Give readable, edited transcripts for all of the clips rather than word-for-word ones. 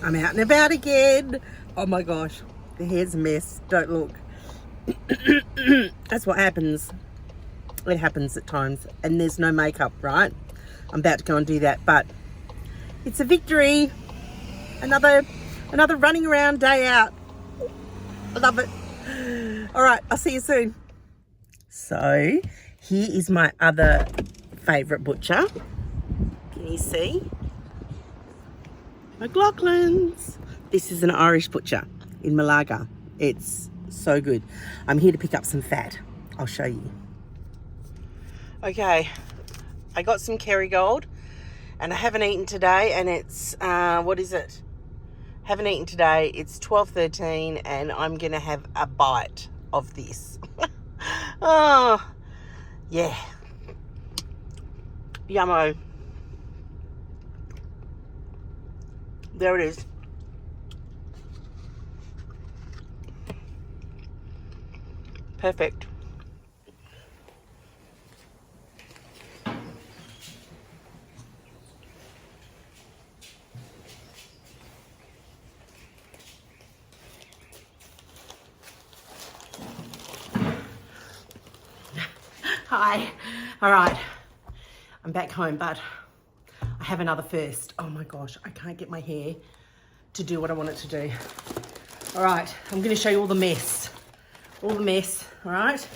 I'm out and about again. Oh my gosh, the hair's a mess. Don't look. That's what happens. It happens at times, and there's no makeup, right? I'm about to go and do that, but it's a victory. Another running around day out. I love it. All right, I'll see you soon. So here is my other favourite butcher. Can you see? McLaughlin's. This is an Irish butcher in Malaga. It's so good. I'm here to pick up some fat. I'll show you. Okay, I got some Kerrygold and I haven't eaten today, and it's, what is it? Haven't eaten today. It's 12:13 and I'm going to have a bite of this. Oh, yeah. Yummo. There it is. Perfect. Hi. All right. I'm back home, but I have another first. Oh my gosh, I can't get my hair to do what I want it to do. All right, I'm going to show you all the mess. All the mess, all right?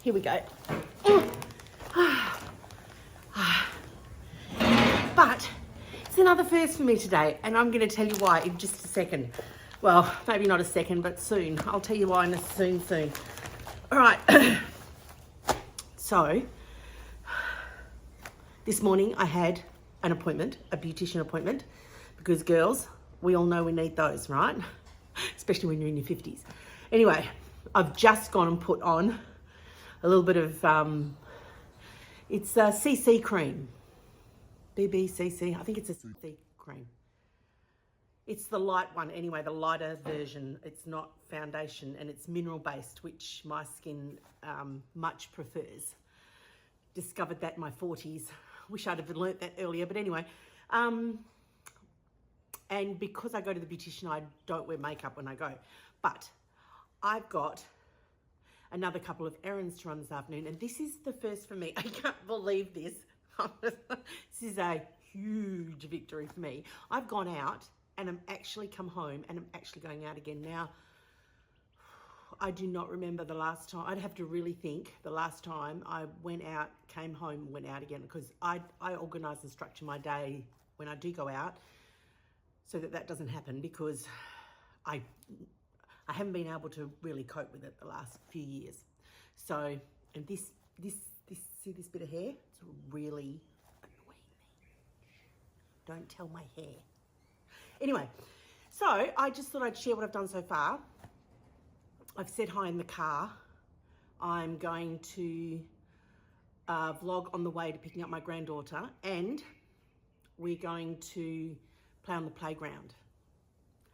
Here we go. But it's another first for me today, and I'm going to tell you why in just a second. Well, maybe not a second, but soon. I'll tell you why in a soon. All right. So, this morning I had an appointment, a beautician appointment, because girls, we all know we need those, right? Especially when you're in your 50s. Anyway, I've just gone and put on a little bit of, it's a CC cream. BBCC, I think it's a CC cream. It's the light one anyway, the lighter version. It's not foundation, and it's mineral based, which my skin much prefers. Discovered that in my 40s. Wish I'd have learnt that earlier, but anyway. And because I go to the beautician, I don't wear makeup when I go. But I've got another couple of errands to run this afternoon, and this is the first for me. I can't believe this. This is a huge victory for me. I've gone out and I'm actually come home and I'm actually going out again now. I do not remember the last time. I'd have to really think the last time I went out, came home, went out again, because I organise and structure my day when I do go out so that doesn't happen, because I haven't been able to really cope with it the last few years. So, and this see this bit of hair? It's really annoying me. Don't tell my hair. Anyway, so I just thought I'd share what I've done so far. I've said hi in the car. I'm going to vlog on the way to picking up my granddaughter, and we're going to play on the playground.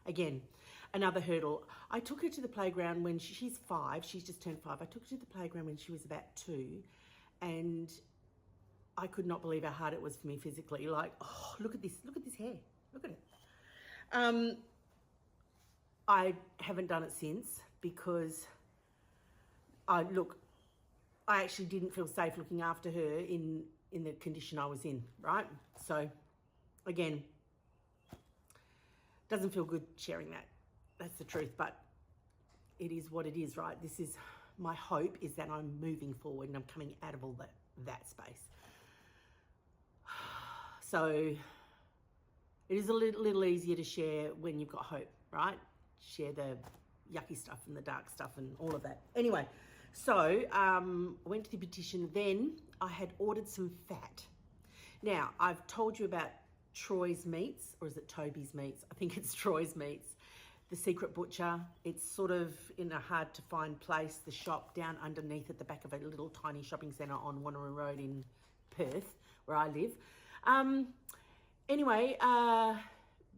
Again, another hurdle. I took her to the playground when she's 5. She's just turned 5. I took her to the playground when she was about 2, and I could not believe how hard it was for me physically. Like, oh, look at this hair. Look at it. I haven't done it since, because I actually didn't feel safe looking after her in the condition I was in, right? So again, doesn't feel good sharing that. That's the truth, but it is what it is, right? This is, my hope is that I'm moving forward and I'm coming out of all that space. So it is a little easier to share when you've got hope, right? Share the yucky stuff and the dark stuff and all of that. Anyway, so I went to the beautician. Then I had ordered some fat. Now, I've told you about Troy's Meats, or is it Toby's Meats? I think it's Troy's Meats. The Secret Butcher. It's sort of in a hard to find place, the shop down underneath at the back of a little tiny shopping centre on Wanneroo Road in Perth, where I live. Anyway,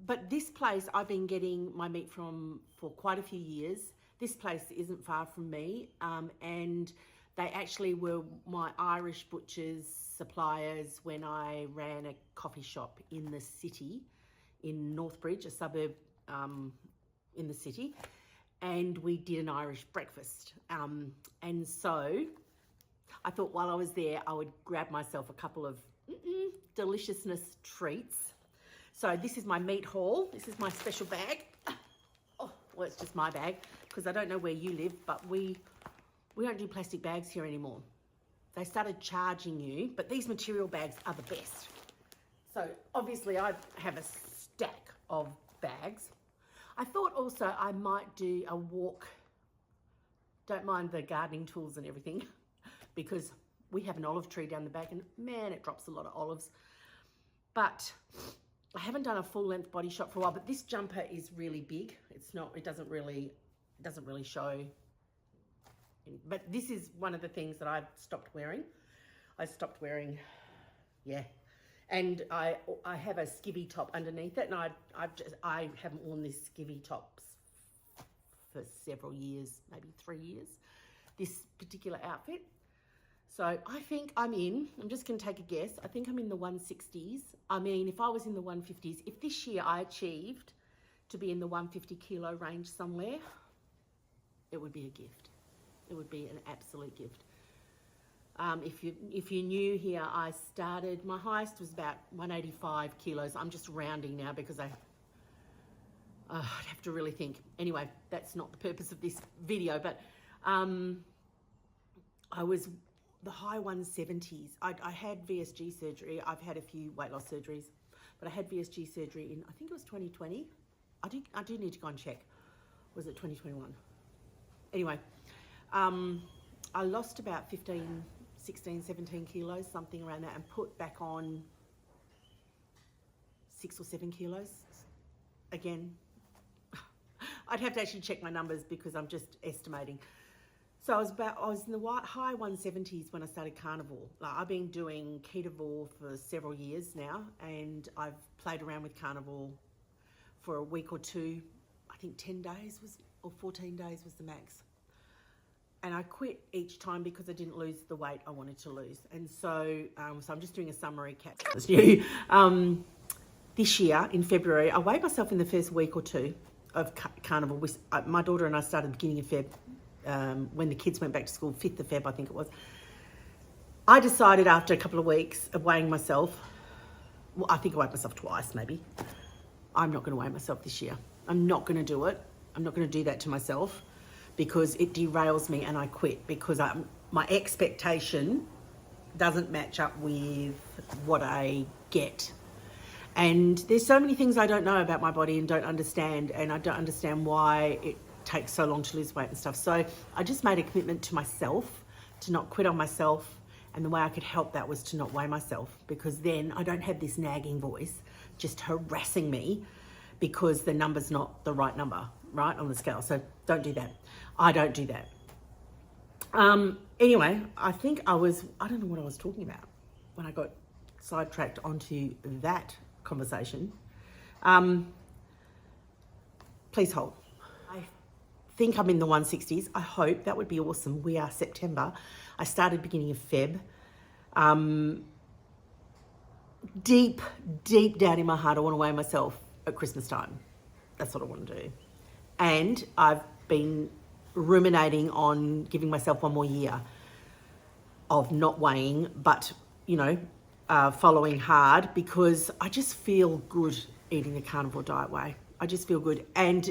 but this place I've been getting my meat from for quite a few years. This place isn't far from me, and they actually were my Irish butchers suppliers when I ran a coffee shop in the city in Northbridge, a suburb in the city, and we did an Irish breakfast. And so I thought while I was there, I would grab myself a couple of deliciousness treats. So this is my meat haul. This is my special bag. Oh, well, it's just my bag because I don't know where you live, but we don't do plastic bags here anymore. They started charging you, but these material bags are the best. So obviously I have a stack of bags. I thought also I might do a walk. Don't mind the gardening tools and everything because we have an olive tree down the back and man, it drops a lot of olives. But I haven't done a full length body shot for a while, but this jumper is really big. It doesn't really show. But this is one of the things that I've stopped wearing. Yeah. And I have a skivvy top underneath it, and I haven't worn this skivvy tops for several years, maybe 3 years, this particular outfit. So I think I'm just going to take a guess. I think I'm in the 160s. I mean, if I was in the 150s, if this year I achieved to be in the 150 kilo range somewhere, it would be a gift. It would be an absolute gift. If you're new here, I started, my highest was about 185 kilos. I'm just rounding now because I'd have to really think. Anyway, that's not the purpose of this video, but I was the high 170s. I had VSG surgery. I've had a few weight loss surgeries, but I had VSG surgery in, I think it was 2020. I do need to go and check. Was it 2021? Anyway, I lost about 16, 17 kilos, something around that, and put back on 6 or 7 kilos. Again, I'd have to actually check my numbers because I'm just estimating. So I was in the high 170s when I started Carnivore. Like, I've been doing Carnivore for several years now, and I've played around with Carnivore for a week or two. I think 10 days or 14 days was the max. And I quit each time because I didn't lose the weight I wanted to lose. And so, so I'm just doing a summary cap. This year in February, I weighed myself in the first week or two of Carnivore. My daughter and I started beginning of Feb. When the kids went back to school, 5th of Feb, I think it was. I decided after a couple of weeks of weighing myself, well, I think I weighed myself twice maybe. I'm not going to weigh myself this year. I'm not going to do it. I'm not going to do that to myself because it derails me, and I quit because my expectation doesn't match up with what I get. And there's so many things I don't know about my body and don't understand, and I don't understand why it takes so long to lose weight and stuff. So I just made a commitment to myself to not quit on myself, and the way I could help that was to not weigh myself, because then I don't have this nagging voice just harassing me because the number's not the right number, right, on the scale. So don't do that. I don't do that. Anyway, I think I don't know what I was talking about when I got sidetracked onto that conversation. Please hold. I think I'm in the 160s. I hope. That would be awesome. We are September. I started beginning of Feb. Deep down in my heart, I want to weigh myself at Christmas time. That's what I want to do. And I've been ruminating on giving myself one more year of not weighing, but, following hard, because I just feel good eating the Carnivore diet way. I just feel good. And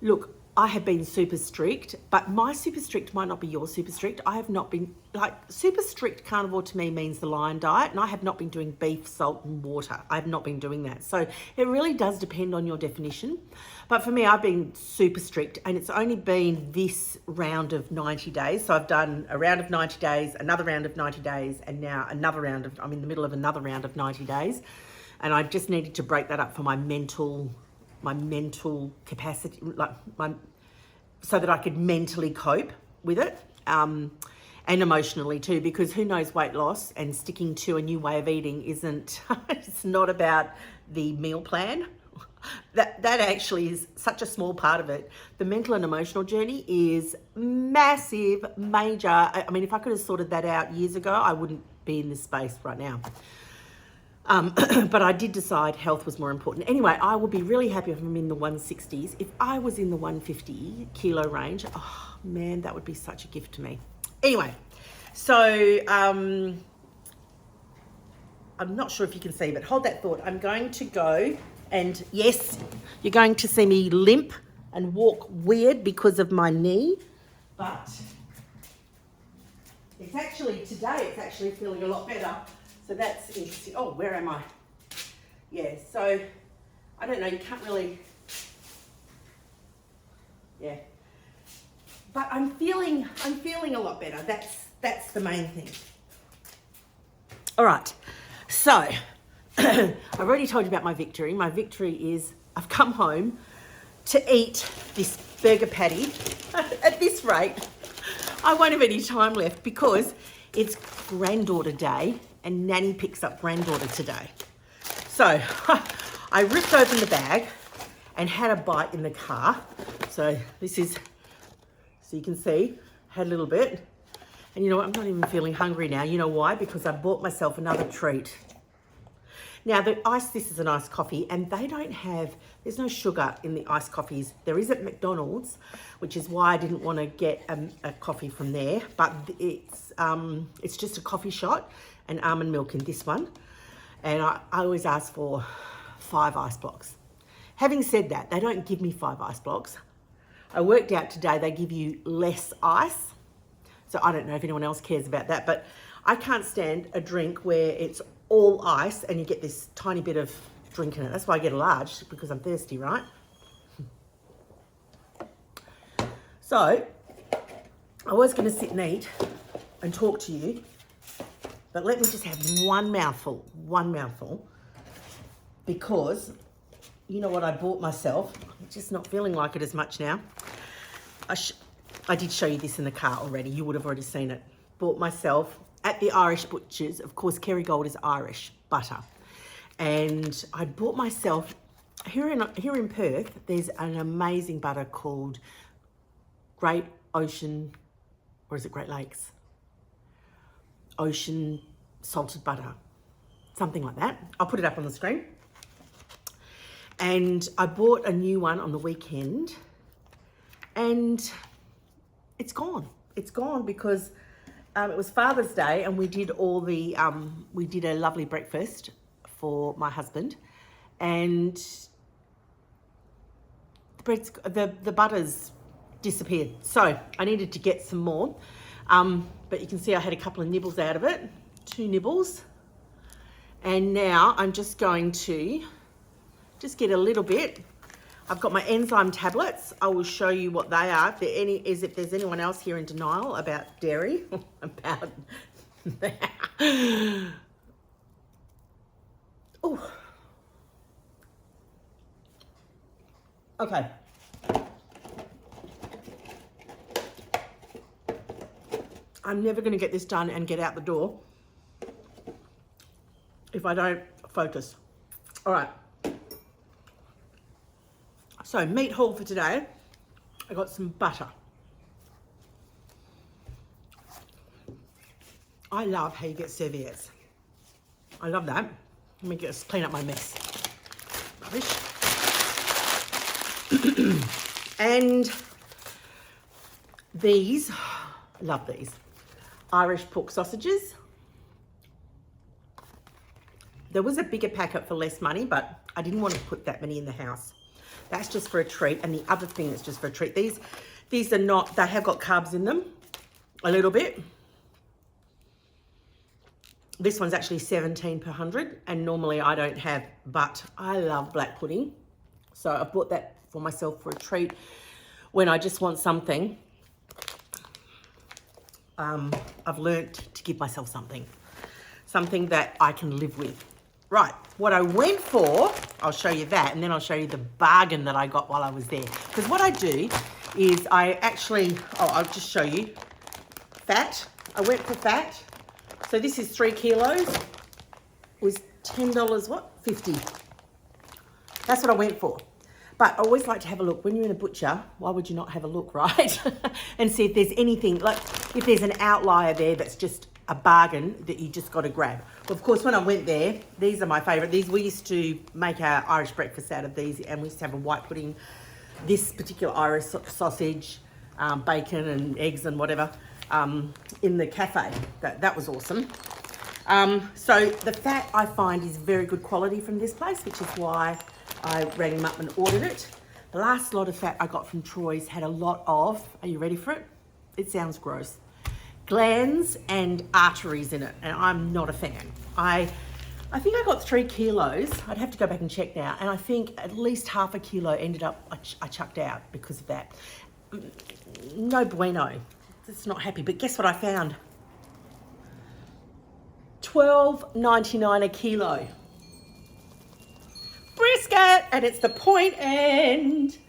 look, I have been super strict, but my super strict might not be your super strict. I have not been, super strict Carnivore to me means the Lion diet, and I have not been doing beef, salt and water. I have not been doing that. So it really does depend on your definition. But for me, I've been super strict, and it's only been this round of 90 days. So I've done a round of 90 days, another round of 90 days, and now I'm in the middle of another round of 90 days. And I just needed to break that up for my mental capacity, so that I could mentally cope with it, and emotionally too, because who knows, weight loss and sticking to a new way of eating it's not about the meal plan. That actually is such a small part of it. The mental and emotional journey is massive, major. I mean, if I could have sorted that out years ago, I wouldn't be in this space right now. But I did decide health was more important. Anyway, I will be really happy if I'm in the 160s. If I was in the 150 kilo range, oh man, that would be such a gift to me. Anyway, so I'm not sure if you can see, but hold that thought. I'm going to go, and yes, you're going to see me limp and walk weird because of my knee, but it's actually feeling a lot better. So that's interesting. Oh, where am I? Yeah, so I don't know, you can't really, yeah. But I'm feeling a lot better. That's the main thing. All right, so I've already told you about my victory. My victory is I've come home to eat this burger patty. At this rate, I won't have any time left because it's granddaughter day and Nanny picks up granddaughter today. So I ripped open the bag and had a bite in the car. So this is, so you can see, had a little bit. And you know what, I'm not even feeling hungry now. You know why? Because I bought myself another treat. Now this is an iced coffee, and they don't have, there's no sugar in the iced coffees. There is at McDonald's, which is why I didn't want to get a coffee from there, but it's just a coffee shot and almond milk in this one. And I always ask for 5 ice blocks. Having said that, they don't give me 5 ice blocks. I worked out today they give you less ice. So I don't know if anyone else cares about that, but I can't stand a drink where it's all ice and you get this tiny bit of drink in it. That's why I get a large, because I'm thirsty, right? So I was going to sit and eat and talk to you, but let me just have one mouthful, because you know what I bought myself. I'm just not feeling like it as much now. I did show you this in the car already. You would have already seen it. Bought myself at the Irish butchers. Of course, Kerrygold is Irish butter. And I bought myself, here in Perth, there's an amazing butter called Great Ocean, or is it Great Lakes? Ocean salted butter, something like that. I'll put it up on the screen. And I bought a new one on the weekend, and it's gone. It's gone because it was Father's Day, and we did all the we did a lovely breakfast for my husband, and the butter's disappeared. So I needed to get some more, but you can see I had a couple of nibbles out of it, 2 nibbles, and now I'm just going to just get a little bit. I've got my enzyme tablets. I will show you what they are. If there's anyone else here in denial about dairy, about oh, okay. I'm never going to get this done and get out the door if I don't focus. All right. So meat haul for today, I got some butter. I love how you get serviettes. I love that. Let me just clean up my mess. Rubbish. And these, love these, Irish pork sausages. There was a bigger packet for less money, but I didn't want to put that many in the house. That's just for a treat. And the other thing that's just for a treat. These are not, they have got carbs in them, a little bit. This one's actually 17 per 100, and normally I don't have, but I love black pudding. So I bought that for myself for a treat when I just want something. I've learnt to give myself something that I can live with. Right, what I went for, I'll show you that, and then I'll show you the bargain that I got while I was there. Because what I do is I actually, I'll just show you. Fat, I went for fat. So this is 3 kilos. It was $10, what? 50. That's what I went for. But I always like to have a look. When you're in a butcher, why would you not have a look, right? And see if there's anything, like if there's an outlier there that's just a bargain that you just got to grab. Of course, when I went there, these are my favourite. These, we used to make our Irish breakfast out of these, and we used to have a white pudding, this particular Irish sausage, bacon and eggs and whatever, in the cafe. That was awesome. So the fat I find is very good quality from this place, which is why I rang them up and ordered it. The last lot of fat I got from Troy's had a lot of, are you ready for it? It sounds gross. Glands and arteries in it, and I'm not a fan. I think I got 3 kilos. I'd have to go back and check now, and I think at least half a kilo ended up, I chucked out because of that. No bueno. It's not happy, but guess what I found? $12.99 a kilo. Brisket, and it's the point end.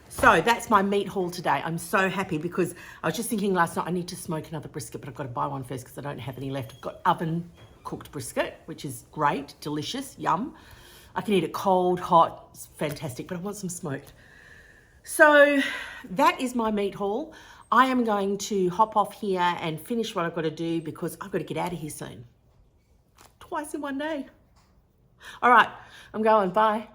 So that's my meat haul today. I'm so happy because I was just thinking last night I need to smoke another brisket, but I've got to buy one first because I don't have any left. I've got oven cooked brisket, which is great, delicious, yum. I can eat it cold, hot, it's fantastic, but I want some smoked. So that is my meat haul. I am going to hop off here and finish what I've got to do because I've got to get out of here soon. Twice in one day. All right, I'm going, bye.